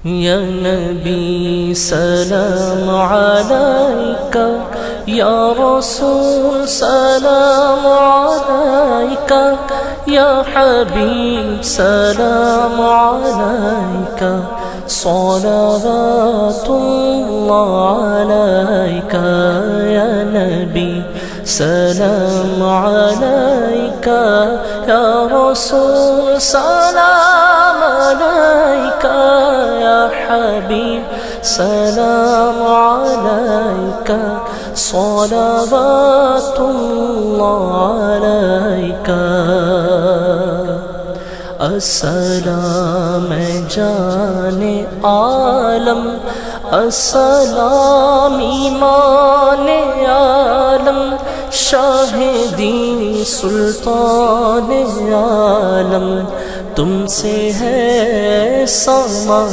یا نبی سلام علیکہ، یا رسول سلام علیکہ، یا حبیب سلام علیکہ، صلوات اللہ علیکہ، یا نبی سلام علیکہ، یا رسول سلام علیکہ، یا حبیب سلام علیکہ، صلوات اللہ علیکہ۔ السلام جان عالم، السلام ایمان عالم، شاہ دین سلطان عالم، تم سے ہے سامان